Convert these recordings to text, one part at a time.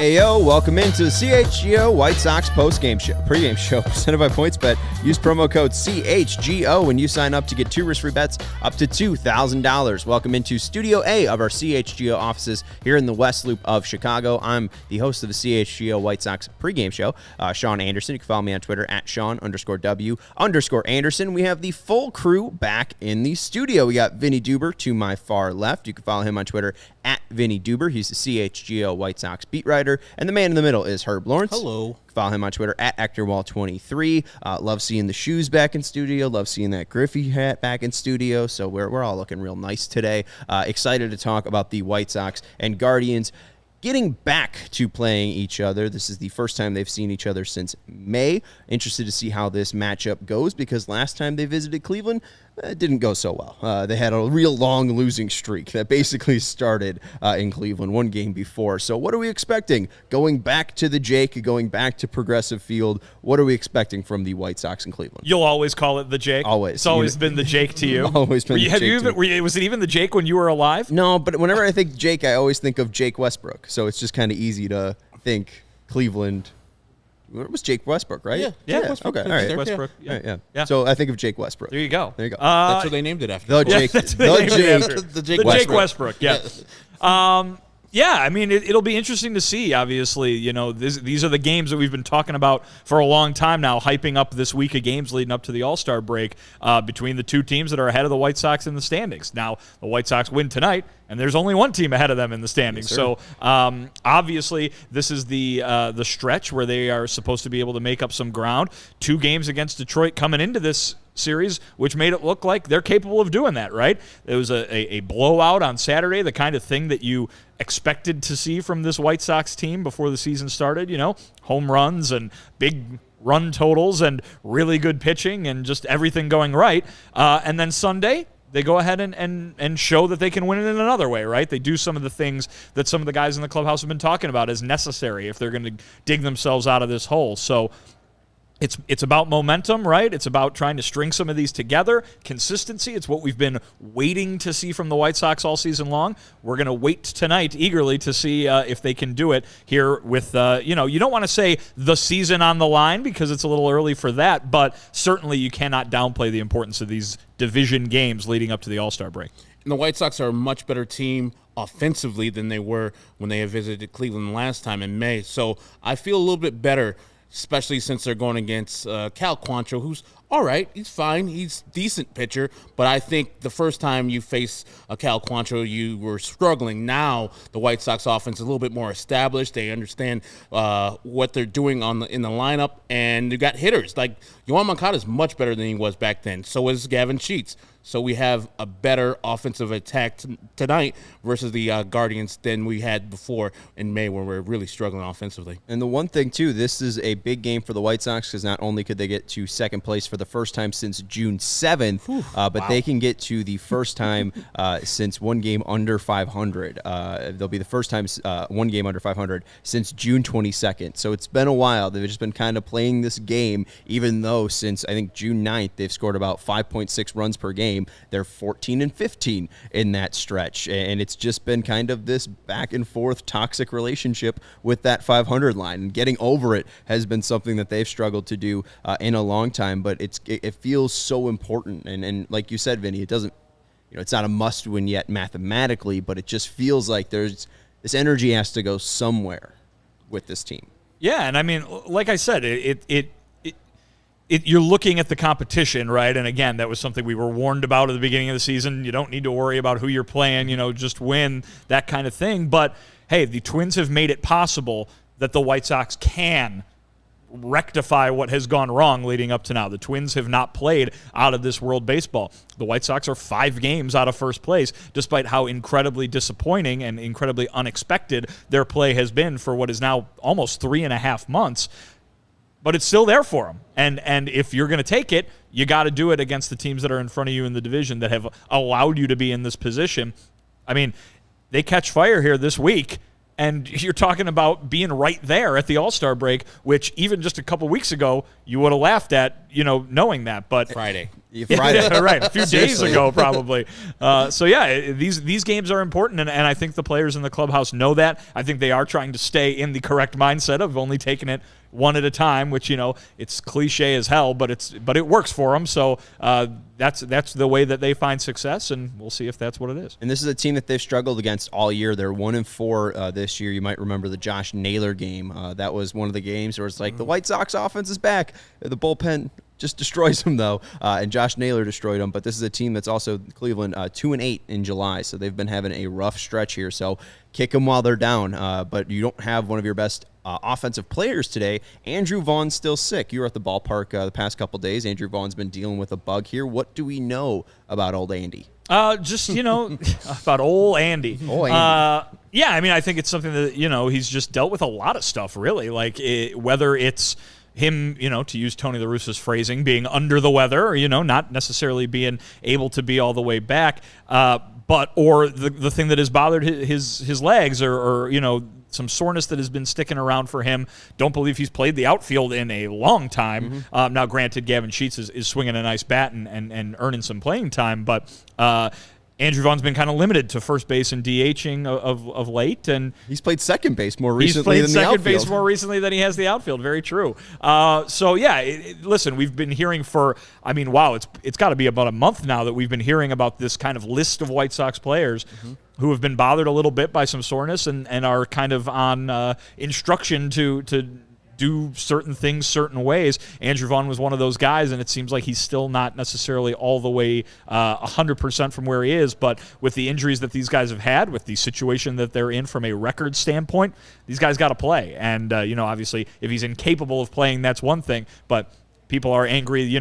Heyo, welcome into the CHGO White Sox pregame show presented by PointsBet. Use promo code CHGO when you sign up to get 2 risk-free bets up to $2,000. Welcome into Studio A of our CHGO offices here in the West Loop of Chicago. I'm the host of the CHGO White Sox pregame show, Sean Anderson. You can follow me on Twitter at Sean_W_Anderson. We have the full crew back in the studio. We got Vinnie Duber to my far left. You can follow him on Twitter at Vinnie Duber. He's the CHGO White Sox beat writer. And the man in the middle is Herb Lawrence. Hello. Follow him on Twitter at ActorWall23. Love seeing the shoes back in studio. Love seeing that Griffey hat back in studio. So we're all looking real nice today. Excited to talk about the White Sox and Guardians getting back to playing each other. This is the first time they've seen each other since May. Interested to see how this matchup goes because last time they visited Cleveland, it didn't go so well. They had a real long losing streak that basically started in Cleveland one game before. So what are we expecting? Going back to the Jake, going back to Progressive Field, what are we expecting from the White Sox in Cleveland? You'll always call it the Jake? Always. It's always been the Jake to you? Always been the Jake to me. Was it even the Jake when you were alive? No, but whenever I think Jake, I always think of Jake Westbrook. So it's just kind of easy to think Cleveland. It was Jake Westbrook, right? Yeah. Westbrook. Okay, all right. Jake Westbrook. Yeah. So I think of Jake Westbrook. There you go. That's what they named it after. The Jake. The Jake Westbrook. Yeah. Yeah, I mean, it'll be interesting to see, obviously. You know, these are the games that we've been talking about for a long time now, hyping up this week of games leading up to the All-Star break between the two teams that are ahead of the White Sox in the standings. Now, the White Sox win tonight, and there's only one team ahead of them in the standings. Yes, so, obviously, this is the stretch where they are supposed to be able to make up some ground. 2 games against Detroit coming into this series, which made it look like they're capable of doing that, right? It was a blowout on Saturday, the kind of thing that you expected to see from this White Sox team before the season started, you know, home runs and big run totals and really good pitching and just everything going right. And then Sunday, they go ahead and show that they can win it in another way, right? They do some of the things that some of the guys in the clubhouse have been talking about as necessary if they're going to dig themselves out of this hole. So It's about momentum, right? It's about trying to string some of these together. Consistency, it's what we've been waiting to see from the White Sox all season long. We're going to wait tonight eagerly to see if they can do it here with, you don't want to say the season on the line because it's a little early for that, but certainly you cannot downplay the importance of these division games leading up to the All-Star break. And the White Sox are a much better team offensively than they were when they had visited Cleveland last time in May. So I feel a little bit better, especially since they're going against Cal Quantrill, who's all right. He's fine. He's a decent pitcher. But I think the first time you face a Cal Quantrill, you were struggling. Now the White Sox offense is a little bit more established. They understand what they're doing in the lineup, and you got hitters. Like Yohan Moncada is much better than he was back then. So is Gavin Sheets. So we have a better offensive attack tonight versus the Guardians than we had before in May when we were really struggling offensively. And the one thing, too, this is a big game for the White Sox because not only could they get to second place for the first time since June 7th, but they can get to the first time since one game under 500. They'll be the first time one game under 500 since June 22nd. So it's been a while. They've just been kind of playing this game, even though since, I think, June 9th, they've scored about 5.6 runs per game. They're 14-15 in that stretch, and it's just been kind of this back and forth toxic relationship with that 500 line. And getting over it has been something that they've struggled to do in a long time. But it feels so important, and like you said, Vinny, it doesn't, it's not a must-win yet mathematically, but it just feels like there's this energy has to go somewhere with this team. Yeah, and I mean, like I said, you're looking at the competition, right? And again, that was something we were warned about at the beginning of the season. You don't need to worry about who you're playing, just win, that kind of thing. But, hey, the Twins have made it possible that the White Sox can rectify what has gone wrong leading up to now. The Twins have not played out of this world baseball. The White Sox are 5 games out of first place, despite how incredibly disappointing and incredibly unexpected their play has been for what is now almost 3.5 months. But it's still there for them. And if you're going to take it, you got to do it against the teams that are in front of you in the division that have allowed you to be in this position. I mean, they catch fire here this week. And you're talking about being right there at the All-Star break, which even just a couple weeks ago you would have laughed at, knowing that. But Friday. Friday. Right, a few days ago probably. These games are important, and I think the players in the clubhouse know that. I think they are trying to stay in the correct mindset of only taking it one at a time, which it's cliche as hell, but it works for them. So that's the way that they find success, and we'll see if that's what it is. And this is a team that they've struggled against all year. They're 1-4 this year. You might remember the Josh Naylor game. That was one of the games where it's like the White Sox offense is back. The bullpen just destroys them, though, and Josh Naylor destroyed them. But this is a team that's also Cleveland 2-8 in July, so they've been having a rough stretch here. So kick them while they're down, but you don't have one of your best offensive players today. Andrew Vaughn's still sick. You were at the ballpark the past couple days. Andrew Vaughn's been dealing with a bug here. What do we know about old Andy? About old Andy. Yeah, I mean, I think it's something that, he's just dealt with a lot of stuff, really. Like, whether it's him, to use Tony La Russa's phrasing, being under the weather, or, not necessarily being able to be all the way back, or the thing that has bothered his legs, or some soreness that has been sticking around for him. Don't believe he's played the outfield in a long time. Now, granted, Gavin Sheets is swinging a nice bat and earning some playing time, but Andrew Vaughn's been kind of limited to first base and DHing of late, and he's played second base more recently than the outfield. He's played second base more recently than he has the outfield. Very true. Listen, we've been hearing it's got to be about a month now that we've been hearing about this kind of list of White Sox players who have been bothered a little bit by some soreness and are kind of on instruction to do certain things certain ways. Andrew Vaughn was one of those guys, and it seems like he's still not necessarily all the way 100% from where he is, but with the injuries that these guys have had, with the situation that they're in from a record standpoint, these guys got to play. And, obviously, if he's incapable of playing, that's one thing, but people are angry,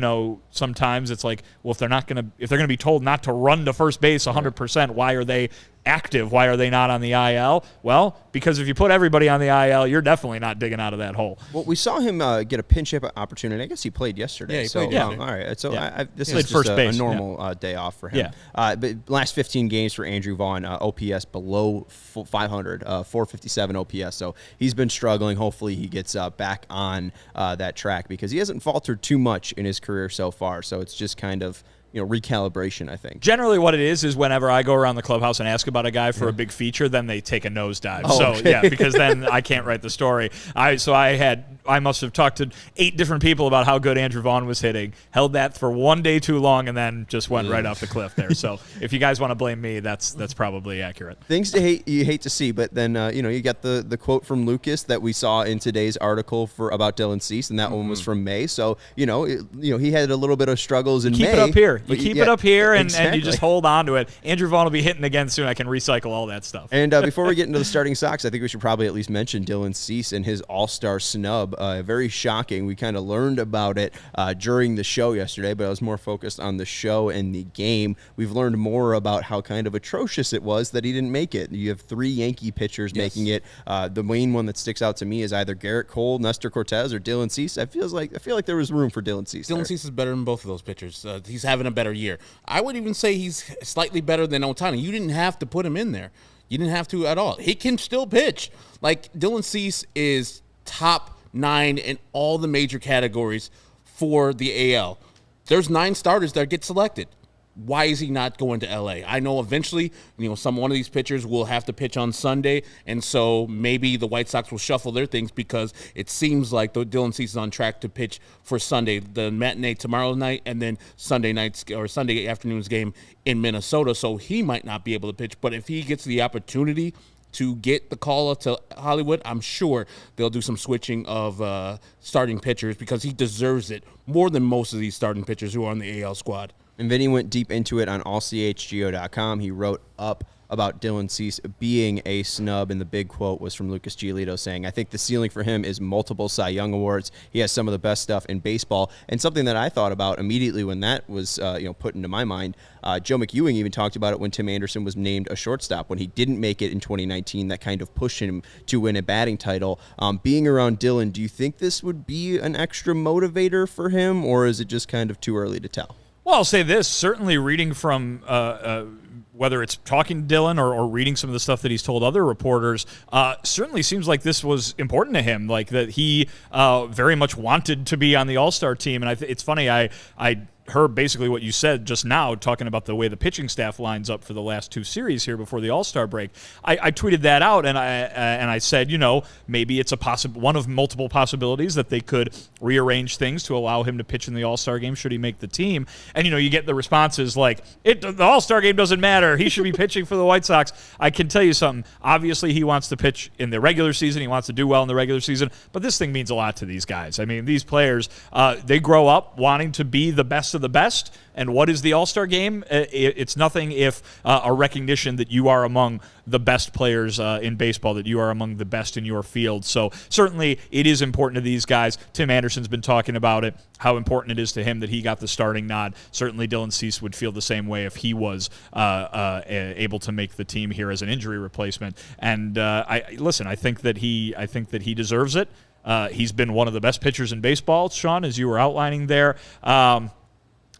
sometimes it's like, well, if they're going to be told not to run to first base 100%, why are they active? Why are they not on the IL? Well, because if you put everybody on the IL, you're definitely not digging out of that hole. Well, we saw him get a pinch hit opportunity. I guess he played yesterday. Yeah, he played yesterday. All right. So this played is first just base. A normal day off for him. Yeah. But last 15 games for Andrew Vaughn, OPS below 500, 457 OPS. So he's been struggling. Hopefully he gets back on that track because he hasn't faltered too much in his career so far. So it's just kind of recalibration, I think. Generally what it is whenever I go around the clubhouse and ask about a guy for a big feature, then they take a nosedive. Because then I can't write the story. I must have talked to 8 different people about how good Andrew Vaughn was hitting, held that for one day too long, and then just went right off the cliff there. So if you guys want to blame me, that's probably accurate. Things you hate to see, but then you got the quote from Lucas that we saw in today's article about Dylan Cease, and that one was from May. So he had a little bit of struggles in May. Keep it up here. You keep it up here, and exactly. you just hold on to it. Andrew Vaughn will be hitting again soon. I can recycle all that stuff. And before we get into the starting Sox, I think we should probably at least mention Dylan Cease and his all-star snub. Very shocking. We kind of learned about it during the show yesterday, but I was more focused on the show and the game. We've learned more about how kind of atrocious it was that he didn't make it. You have 3 Yankee pitchers making it. The main one that sticks out to me is either Garrett Cole, Nestor Cortez, or Dylan Cease. I feel like there was room for Dylan Cease. Dylan Cease is better than both of those pitchers. He's having a better year. I would even say he's slightly better than Ohtani. You didn't have to put him in there. You didn't have to at all. He can still pitch. Like, Dylan Cease is top 9 in all the major categories for the AL. There's 9 starters that get selected. Why is he not going to LA? I know eventually, one of these pitchers will have to pitch on Sunday, and so maybe the White Sox will shuffle their things because it seems like Dylan Cease is on track to pitch for Sunday, the matinee tomorrow night, and then Sunday afternoon's game in Minnesota. So he might not be able to pitch, but if he gets the opportunity to get the call up to Hollywood, I'm sure they'll do some switching of starting pitchers because he deserves it more than most of these starting pitchers who are on the AL squad. And Vinny went deep into it on allchgo.com. He wrote up about Dylan Cease being a snub, and the big quote was from Lucas Giolito saying, "I think the ceiling for him is multiple Cy Young awards. He has some of the best stuff in baseball." And something that I thought about immediately when that was put into my mind, Joe McEwing even talked about it when Tim Anderson was named a shortstop. When he didn't make it in 2019, that kind of pushed him to win a batting title. Being around Dylan, do you think this would be an extra motivator for him, or is it just kind of too early to tell? Well, I'll say this. Certainly reading from whether it's talking to Dylan or reading some of the stuff that he's told other reporters, certainly seems like this was important to him, like that he very much wanted to be on the All-Star team. And it's funny, I heard basically what you said just now, talking about the way the pitching staff lines up for the last 2 series here before the All-Star break. I tweeted that out, and I said, maybe it's one of multiple possibilities that they could rearrange things to allow him to pitch in the All-Star game should he make the team. And you get the responses like, the All-Star game doesn't matter, he should be pitching for the White Sox. I can tell you something. Obviously, he wants to pitch in the regular season. He wants to do well in the regular season. But this thing means a lot to these guys. I mean, these players, they grow up wanting to be the best of the best. And what is the All-Star game? It's nothing if a recognition that you are among the best players in baseball, that you are among the best in your field. So certainly it is important to these guys. Tim Anderson's been talking about it, how important it is to him that he got the starting nod. Certainly Dylan Cease would feel the same way if he was able to make the team here as an injury replacement. And I think that he deserves it. He's been one of the best pitchers in baseball, Sean, as you were outlining there.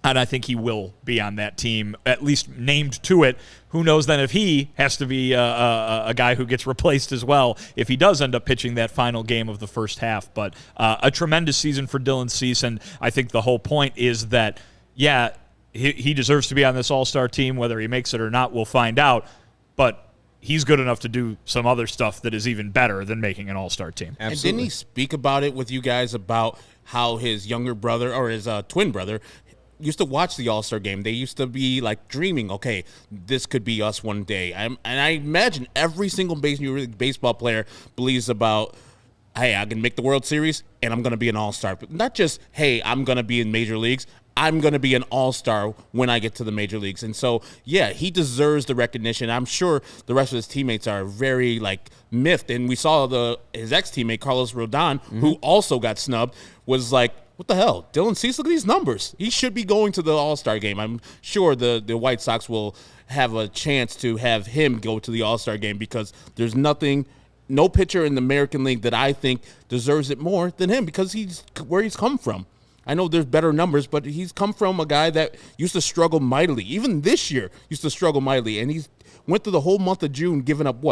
And I think he will be on that team, at least named to it. Who knows then if he has to be a guy who gets replaced as well if he does end up pitching that final game of the first half. But a tremendous season for Dylan Cease, and I think the whole point is that, he deserves to be on this All-Star team. Whether he makes it or not, we'll find out. But he's good enough to do some other stuff that is even better than making an All-Star team. Absolutely. And didn't he speak about it with you guys about how his younger brother or his twin brother used to watch the All-Star game? They used to be like dreaming, okay, this could be us one day. And I imagine every single baseball player believes about, hey, I can make the World Series and I'm going to be an All-Star. But not just, hey, I'm going to be in major leagues. I'm going to be an All-Star when I get to the major leagues. And so, he deserves the recognition. I'm sure the rest of his teammates are very, miffed. And we saw his ex-teammate, Carlos Rodon, who also got snubbed, was like, what the hell? Dylan Cease, look at these numbers. He should be going to the All-Star game. I'm sure the White Sox will have a chance to have him go to the All-Star game because there's no pitcher in the American League that I think deserves it more than him because he's where he's come from. I know there's better numbers, but he's come from a guy that used to struggle mightily. Even this year, used to struggle mightily. And he's went through the whole month of June giving up,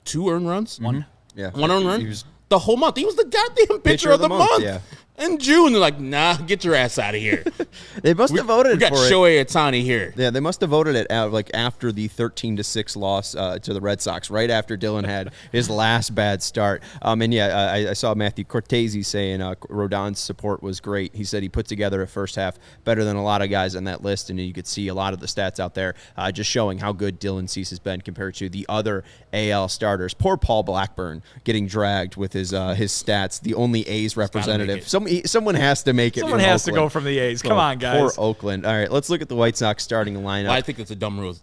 2 earned runs? One. Yeah. 1 earned run? The whole month. He was the goddamn pitcher of the month. Yeah. In June, they're like, nah, get your ass out of here. They must have voted we got for it. Shohei Ohtani here. Yeah, they must have voted it out after the 13-6 loss to the Red Sox, right after Dylan had his last bad start. I saw Matthew Cortese saying Rodon's support was great. He said he put together a first half better than a lot of guys on that list, and you could see a lot of the stats out there just showing how good Dylan Cease has been compared to the other AL starters. Poor Paul Blackburn getting dragged with his stats. The only A's representative. Someone has to make it. Someone has to go from the A's. Come on, guys. Poor Oakland. All right, let's look at the White Sox starting lineup. Well, I think it's a dumb rule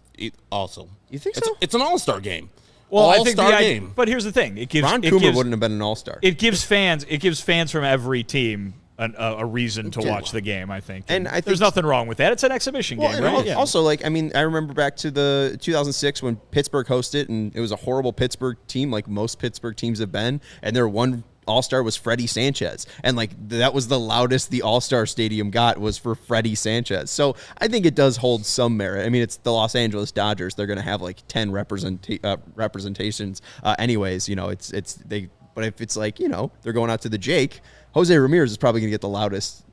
also. You think so? It's an all-star game. Well, I think all-star game. But here's the thing. Ron Coomer wouldn't have been an all-star. It gives fans from every team a reason to watch the game, I think. And I think there's nothing wrong with that. It's an exhibition game, right? Also, I remember back to the 2006 when Pittsburgh hosted, and it was a horrible Pittsburgh team, like most Pittsburgh teams have been, and their one All-Star was Freddie Sanchez. And that was the loudest the All-Star Stadium got was for Freddie Sanchez. So I think it does hold some merit. I mean, it's the Los Angeles Dodgers. They're going to have 10 representations anyways. But if it's they're going out to the Jake, Jose Ramirez is probably going to get the loudest,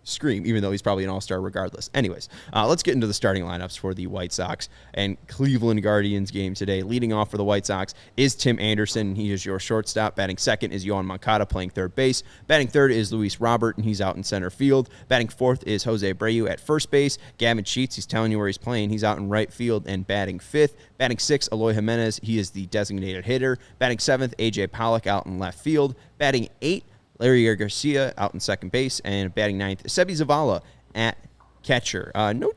scream, even though he's probably an all-star regardless. Anyways, let's get into the starting lineups for the White Sox and Cleveland Guardians game today. Leading off for the White Sox is Tim Anderson. He is your shortstop. Batting second is Yohan Moncada playing third base. Batting third is Luis Robert, and he's out in center field. Batting fourth is Jose Abreu at first base. Gavin Sheets, he's telling you where he's playing. He's out in right field and batting fifth. Batting sixth, Eloy Jimenez. He is the designated hitter. Batting seventh, A.J. Pollock out in left field. Batting eighth, Larry Garcia out in second base, and batting ninth, Sebi Zavala at catcher. No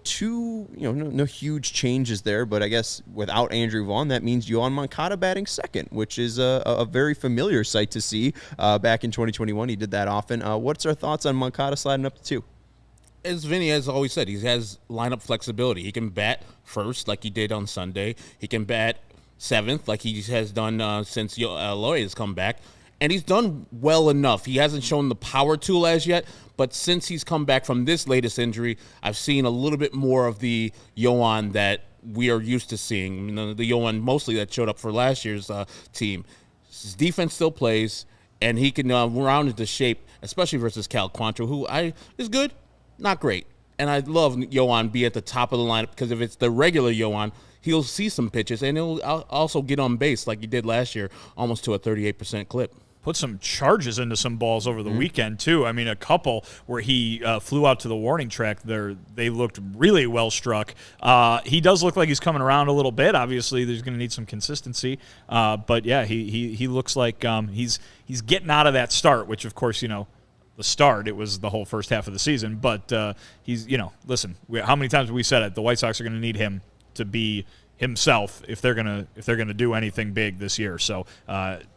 huge changes there, but I guess without Andrew Vaughn, that means Yohan Moncada batting second, which is a very familiar sight to see. Back in 2021, he did that often. What's our thoughts on Moncada sliding up to two? As Vinny has always said, he has lineup flexibility. He can bat first like he did on Sunday. He can bat seventh like he has done since Eloy has come back. and he's done well enough. He hasn't shown the power tool as yet, but since he's come back from this latest injury, I've seen a little bit more of the Yoan that we are used to seeing. You know, the Yoan mostly that showed up for last year's team. His defense still plays, and he can round into shape, especially versus Cal Quantrill, who is good, not great. And I love Yoan be at the top of the lineup because if it's the regular Yoan, he'll see some pitches, and he'll also get on base like he did last year, almost to a 38% clip. Put some charges into some balls over the weekend, too. I mean, a couple where he flew out to the warning track there, they looked really well struck. He does look like he's coming around a little bit. Obviously, there's going to need some consistency. But, yeah, he looks like he's getting out of that start, which, of course, the start, it was the whole first half of the season. But he's, listen, how many times have we said it? The White Sox are going to need him to be himself if they're gonna do anything big this year. So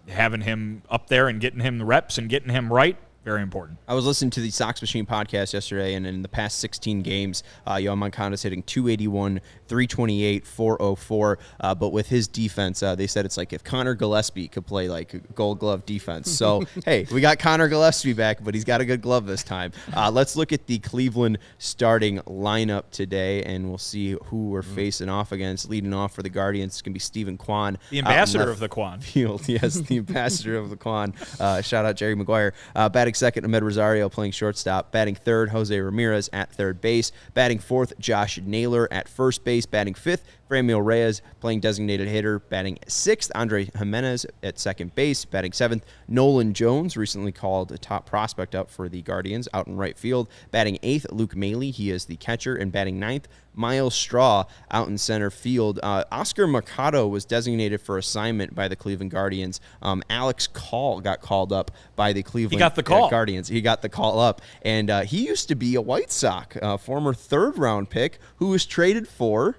having him up there and getting him the reps and getting him right, very important. I was listening to the Sox Machine podcast yesterday, and in the past 16 games, Yoan Moncada's hitting 281, 328, 404. But with his defense, they said it's like if Connor Gillespie could play like Gold Glove defense. So, hey, we got Connor Gillespie back, but he's got a good glove this time. Let's look at the Cleveland starting lineup today, and we'll see who we're facing off against. Leading off for the Guardians, it's going to be Stephen Kwan. The ambassador of the Kwan. Field. Yes, the ambassador of the Kwan. Shout out Jerry Maguire. Batting second, Ahmed Rosario playing shortstop. Batting third, Jose Ramirez at third base. Batting fourth, Josh Naylor at first base. Batting fifth, Franmil Reyes playing designated hitter. Batting sixth, Andre Jimenez at second base. Batting seventh, Nolan Jones, recently called a top prospect up for the Guardians, out in right field. Batting eighth, Luke Maley, he is the catcher. And batting ninth, Miles Straw out in center field. Oscar Mercado was designated for assignment by the Cleveland Guardians. Alex Call got called up by the Cleveland Guardians. He got the call up. And he used to be a White Sox, former third-round pick who was traded for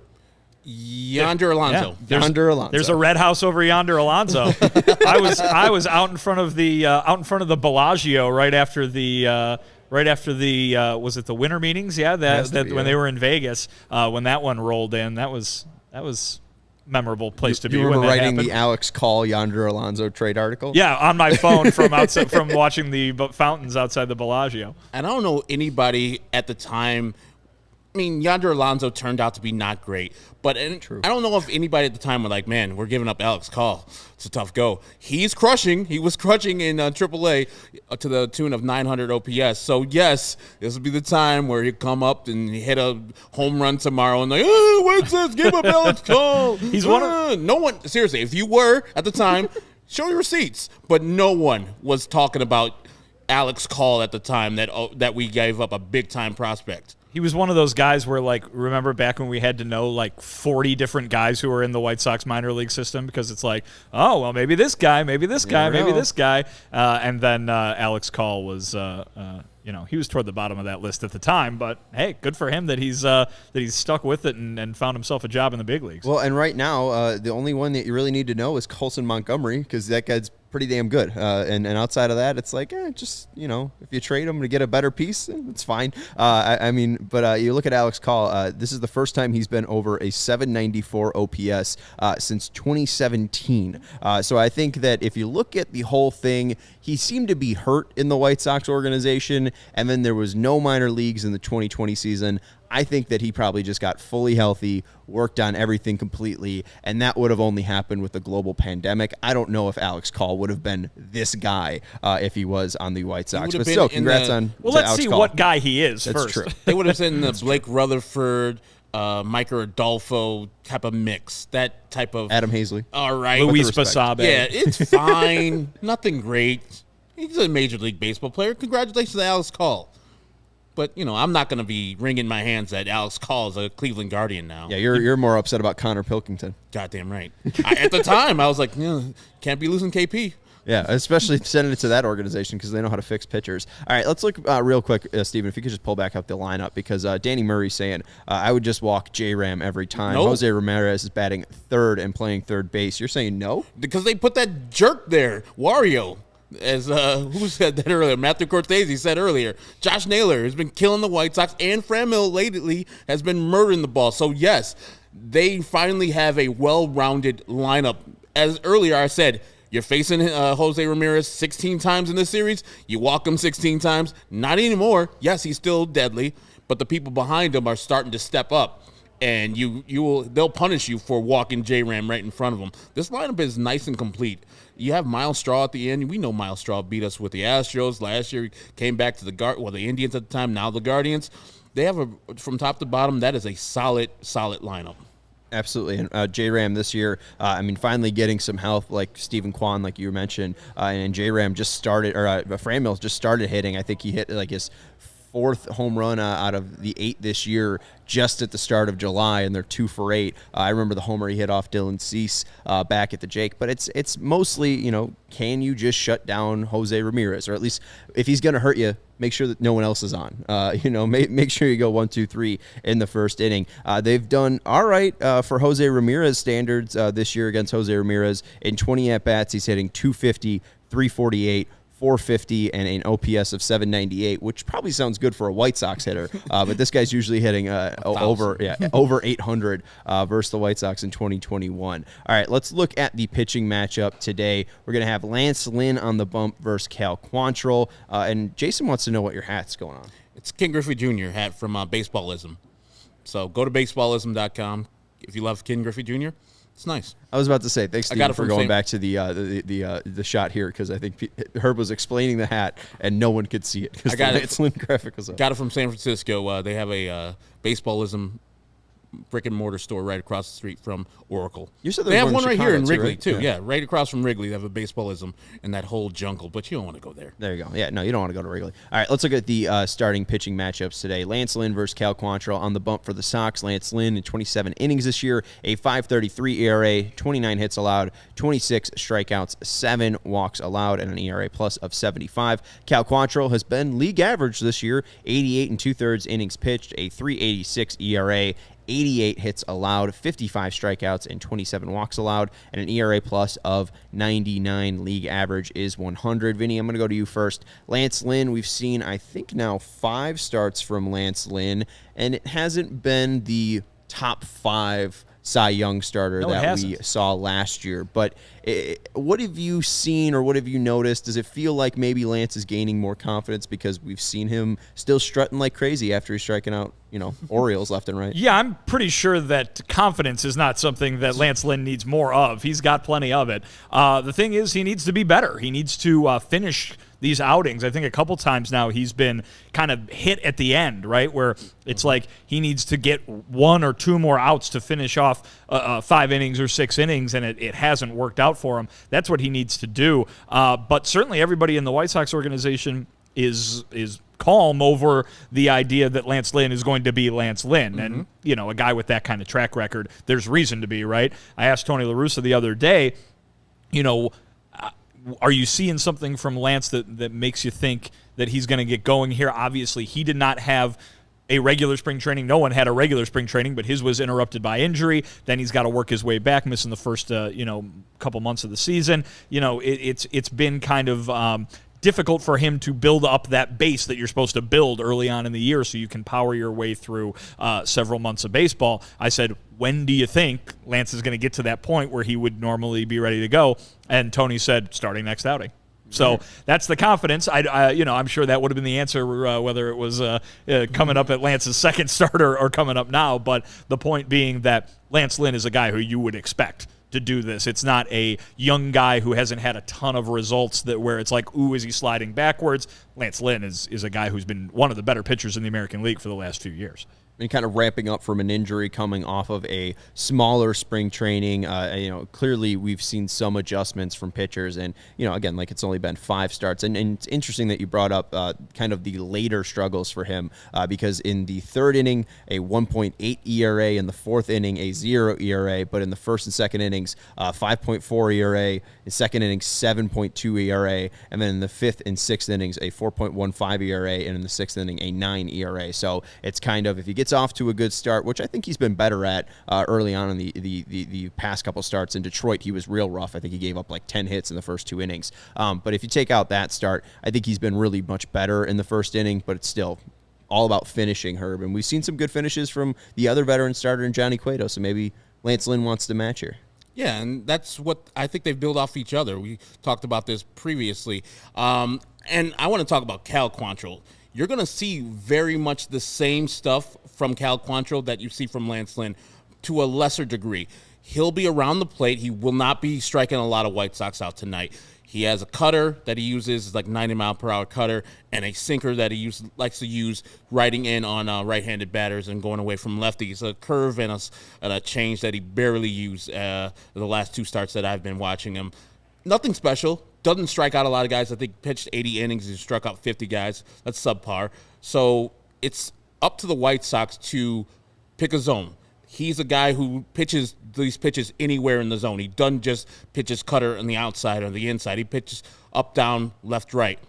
Yonder Alonso. Yeah. There's a red house over Yonder Alonso. I was out in front of the Bellagio right after the was it the winter meetings? Yeah, when they were in Vegas, when that one rolled in, that was memorable place to be. You remember writing happened. The Alex Call Yonder Alonso trade article? Yeah, on my phone from watching the fountains outside the Bellagio. And I don't know anybody at the time. I mean, Yonder Alonso turned out to be not great, but I don't know if anybody at the time were like, man, we're giving up Alex Call. It's a tough go. He's crushing. He was crushing in AAA to the tune of 900 OPS. So, yes, this will be the time where he'll come up and hit a home run tomorrow and what's this? Give up Alex Call. He's no one, seriously, if you were at the time, show your receipts. But no one was talking about Alex Call at the time that we gave up a big-time prospect. He was one of those guys where, remember back when we had to know, 40 different guys who were in the White Sox minor league system because it's like, oh, well, maybe this guy, maybe this guy, maybe this guy. And then Alex Call was, he was toward the bottom of that list at the time. But, hey, good for him that he's stuck with it and found himself a job in the big leagues. Well, and right now, the only one that you really need to know is Colson Montgomery because that guy's pretty damn good. And outside of that, it's like, if you trade him to get a better piece, it's fine. But you look at Alex Call, this is the first time he's been over a 794 OPS since 2017. So I think that if you look at the whole thing, he seemed to be hurt in the White Sox organization, and then there was no minor leagues in the 2020 season. I think that he probably just got fully healthy, worked on everything completely, and that would have only happened with the global pandemic. I don't know if Alex Call would have been this guy if he was on the White Sox. But still, congrats on let's Alex see Call. what guy he is That's first. true. They would have been the Blake Rutherford, Mike Rodolfo type of mix. That type of Adam Hazley. All right. Luis Basabe. Yeah, it's fine. Nothing great. He's a Major League Baseball player. Congratulations to Alex Call. But, I'm not going to be wringing my hands that Alex Call is a Cleveland Guardian now. Yeah, you're more upset about Connor Pilkington. Goddamn right. At the time, I was like, can't be losing KP. Yeah, especially sending it to that organization because they know how to fix pitchers. All right, let's look real quick, Steven, if you could just pull back up the lineup because Danny Murray's saying, I would just walk J-Ram every time. Nope. Jose Ramirez is batting third and playing third base. You're saying no? Because they put that jerk there, Wario. As who said that earlier? Matthew Cortese said earlier. Josh Naylor has been killing the White Sox, and Franmil lately has been murdering the ball. So, yes, they finally have a well-rounded lineup. As earlier I said, You're facing Jose Ramirez 16 times in this series. You walk him 16 times. Not anymore. Yes, he's still deadly, but the people behind him are starting to step up. And they'll punish you for walking J-Ram right in front of them. This lineup is nice and complete. You have Miles Straw at the end. We know Miles Straw beat us with the Astros last year. He came back to the Indians at the time. Now the Guardians. They have from top to bottom. That is a solid lineup. Absolutely. And J-Ram this year, finally getting some help like Stephen Kwan, like you mentioned, and J-Ram just started, or Fran Mills just started hitting. I think he hit like his 4th home run out of the 8 this year just at the start of July, and they're 2 for 8. I remember the homer he hit off Dylan Cease back at the Jake, but it's mostly, can you just shut down Jose Ramirez, or at least if he's going to hurt you, make sure that no one else is on. Make sure you go 1, 2, 3 in the first inning. They've done all right for Jose Ramirez standards this year against Jose Ramirez. In 20 at-bats, he's hitting 250, 348, 450 and an OPS of 798, which probably sounds good for a White Sox hitter. But this guy's usually hitting over 800 versus the White Sox in 2021. All right, let's look at the pitching matchup today. We're going to have Lance Lynn on the bump versus Cal Quantrill. And Jason wants to know what your hat's going on. It's Ken Griffey Jr. hat from Baseballism. So go to baseballism.com. If you love Ken Griffey Jr., it's nice. I was about to say, thanks, Steve, for going back to the shot here, because I think Herb was explaining the hat and no one could see it because the Lance Lynn graphic was up. Got it from San Francisco. They have a Baseballism brick and mortar store right across the street from Oracle. You said they have one right here in Wrigley, right? too. Yeah, right across from Wrigley. They have a Baseballism in that whole jungle, but you don't want to go there. There you go. Yeah, no, you don't want to go to Wrigley. All right, let's look at the starting pitching matchups today. Lance Lynn versus Cal Quantrill on the bump for the Sox. Lance Lynn in 27 innings this year, a 5.33 ERA, 29 hits allowed, 26 strikeouts, 7 walks allowed, and an ERA plus of 75. Cal Quantrill has been league average this year, 88 2/3 innings pitched, a 3.86 ERA, 88 hits allowed, 55 strikeouts, and 27 walks allowed, and an ERA plus of 99. League average is 100. Vinny, I'm going to go to you first. Lance Lynn, we've seen, I think now 5 starts from Lance Lynn, and it hasn't been the top 5 Cy Young starter that we saw last year. But what have you seen or what have you noticed? Does it feel like maybe Lance is gaining more confidence because we've seen him still strutting like crazy after he's striking out, Orioles left and right? Yeah, I'm pretty sure that confidence is not something that Lance Lynn needs more of. He's got plenty of it. The thing is, he needs to be better. He needs to finish these outings. I think a couple times now he's been kind of hit at the end, right, where it's like he needs to get 1 or 2 more outs to finish off 5 innings or 6 innings, and it hasn't worked out for him. That's what he needs to do. But certainly everybody in the White Sox organization is calm over the idea that Lance Lynn is going to be Lance Lynn. Mm-hmm. And, a guy with that kind of track record, there's reason to be, right? I asked Tony La Russa the other day, are you seeing something from Lance that makes you think that he's going to get going here? Obviously, he did not have a regular spring training. No one had a regular spring training, but his was interrupted by injury. Then he's got to work his way back, missing the first, couple months of the season. It's been kind of difficult for him to build up that base that you're supposed to build early on in the year so you can power your way through several months of baseball. I said, when do you think Lance is going to get to that point where he would normally be ready to go? And Tony said, starting next outing. So that's the confidence. I'm sure that would have been the answer, whether it was coming up at Lance's second starter or coming up now. But the point being that Lance Lynn is a guy who you would expect to do this. It's not a young guy who hasn't had a ton of results where it's like, ooh, is he sliding backwards? Lance Lynn is a guy who's been one of the better pitchers in the American League for the last few years. And kind of ramping up from an injury, coming off of a smaller spring training. Clearly we've seen some adjustments from pitchers, and again, like it's only been 5 starts. And it's interesting that you brought up kind of the later struggles for him, because in the 3rd inning, a 1.8 ERA, in the 4th inning, a 0 ERA, but in the 1st and 2nd innings, 5.4 ERA, in 2nd inning, 7.2 ERA, and then in the 5th and 6th innings, a 4.15 ERA, and in the 6th inning, a 9 ERA. So it's kind of, if you get off to a good start, which I think he's been better at early on in the past couple starts. In Detroit, he was real rough. I think he gave up like 10 hits in the first 2 innings. But if you take out that start, I think he's been really much better in the 1st inning, but it's still all about finishing, Herb. And we've seen some good finishes from the other veteran starter in Johnny Cueto, so maybe Lance Lynn wants to match here. Yeah, and that's what I think they've built off each other. We talked about this previously. And I want to talk about Cal Quantrill. You're going to see very much the same stuff from Cal Quantrill that you see from Lance Lynn to a lesser degree. He'll be around the plate. He will not be striking a lot of White Sox out tonight. He has a cutter that he uses, like 90-mile-per-hour cutter, and a sinker that he likes to use riding in on right-handed batters and going away from lefties. A curve and a change that he barely used the last 2 starts that I've been watching him. Nothing special. Doesn't strike out a lot of guys. I think pitched 80 innings. He struck out 50 guys. That's subpar. So it's up to the White Sox to pick a zone. He's a guy who pitches these pitches anywhere in the zone. He doesn't just pitch his cutter on the outside or the inside. He pitches up, down, left, right.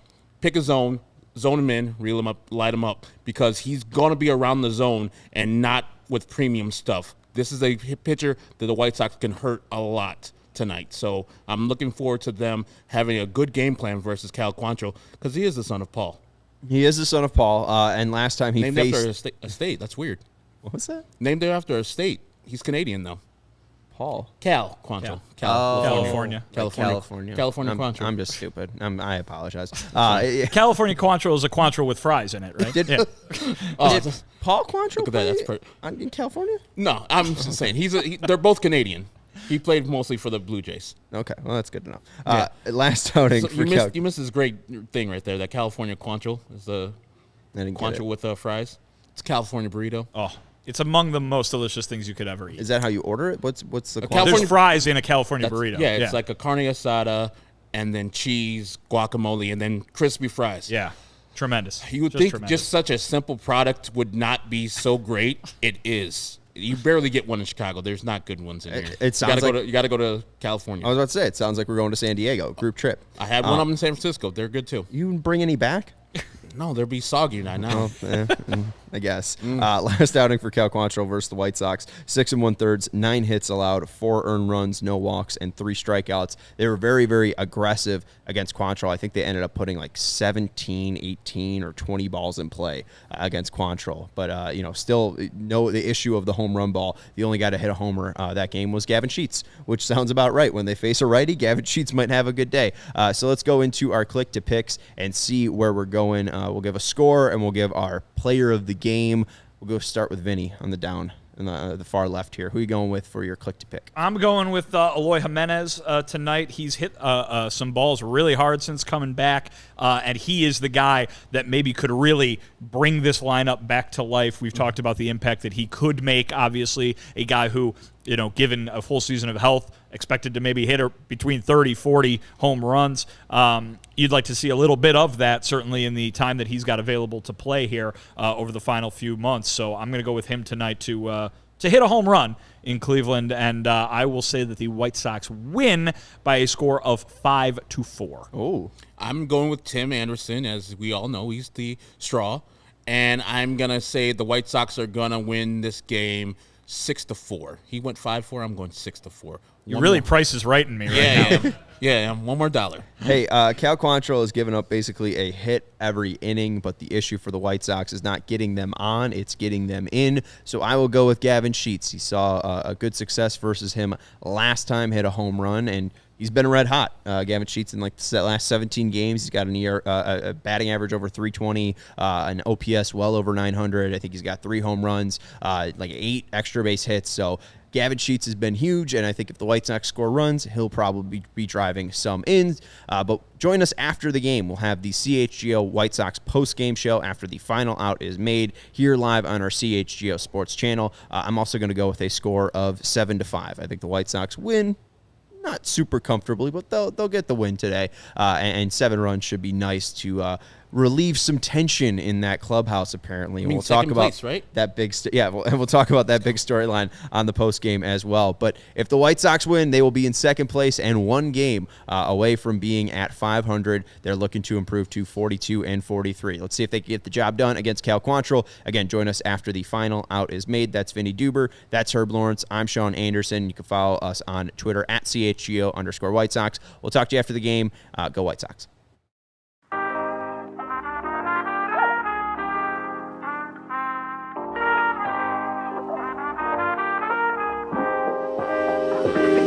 Pick a zone him in, reel him up, light him up, because he's going to be around the zone and not with premium stuff. This is a pitcher that the White Sox can hurt a lot tonight. So I'm looking forward to them having a good game plan versus Cal Quantrill, because he is the son of Paul. He is the son of Paul, and last time he Named faced... after a state. That's weird. What was that? Named after a state. He's Canadian, though. Paul. Cal Quantrill. California. California Quantrill. I'm just stupid. I apologize. California Quantrill is a Quantrill with fries in it, right? Did Paul Quantrill Look at that. play in California? No, I'm just saying. They're both Canadian. He played mostly for the Blue Jays. Okay, well, that's good to know. Last outing So for you missed this great thing right there. That California Quantrill is the Quantrill with fries. It's a California burrito. Oh, it's among the most delicious things you could ever eat. Is that how you order it? What's the There's fries in a California burrito. Yeah, it's like a carne asada and then cheese, guacamole, and then crispy fries. Yeah, tremendous. You would think just such a simple product would not be so great. It is. You barely get one in Chicago. There's not good ones in here. It sounds you got to go to California. I was about to say, it sounds like we're going to San Diego, group trip. I had one up in San Francisco. They're good too. You bring any back? No, they'll be soggy now. I guess. Last outing for Cal Quantrill versus the White Sox, 6 1/3, 9 hits allowed, 4 earned runs, no walks, and 3 strikeouts. They were very, very aggressive against Quantrill. I think they ended up putting like 17, 18, or 20 balls in play against Quantrill. But, still the issue of the home run ball. The only guy to hit a homer that game was Gavin Sheets, which sounds about right. When they face a righty, Gavin Sheets might have a good day. So let's go into our click to picks and see where we're going. We'll give a score, and we'll give our player of the game. We'll go start with Vinny on the down in the far left here. Who are you going with for your click to pick? I'm going with Eloy Jimenez tonight. He's hit some balls really hard since coming back, and he is the guy that maybe could really bring this lineup back to life. We've talked about the impact that he could make. Obviously, a guy who, given a full season of health, expected to maybe hit between 30, 40 home runs. You'd like to see a little bit of that, certainly in the time that he's got available to play here over the final few months. So I'm going to go with him tonight to hit a home run in Cleveland, and I will say that the White Sox win by a score of 5-4. Oh, I'm going with Tim Anderson. As we all know, he's the straw, and I'm going to say the White Sox are going to win this game 6-4. He went 5-4. I'm going 6-4. You really Price is right in me right now. Yeah, one more dollar. Hey, Cal Quantrill has given up basically a hit every inning, but the issue for the White Sox is not getting them on, it's getting them in. So I will go with Gavin Sheets. He saw a good success versus him last time, hit a home run, and he's been red hot. Gavin Sheets in like the last 17 games, he's got a batting average over 320, an OPS well over 900. I think he's got 3 home runs, like 8 extra base hits. So Gavin Sheets has been huge, and I think if the White Sox score runs, he'll probably be driving some in. But join us after the game. We'll have the CHGO White Sox post-game show after the final out is made here live on our CHGO Sports channel. I'm also going to go with a score of 7-5. I think the White Sox win. Not super comfortably, but they'll get the win today. And 7 runs should be nice to relieve some tension in that clubhouse, apparently. And we'll talk about place, right? that big we'll talk about that big storyline on the post game as well. But if the White Sox win, they will be in second place and 1 game away from being at 500. They're looking to improve to 42 and 43. Let's see if they can get the job done against Cal Quantrill. Again, join us after the final out is made. That's Vinnie Duber. That's Herb Lawrence. I'm Sean Anderson. You can follow us on Twitter at CHGO_White Sox. We'll talk to you after the game. Go White Sox. Thank you.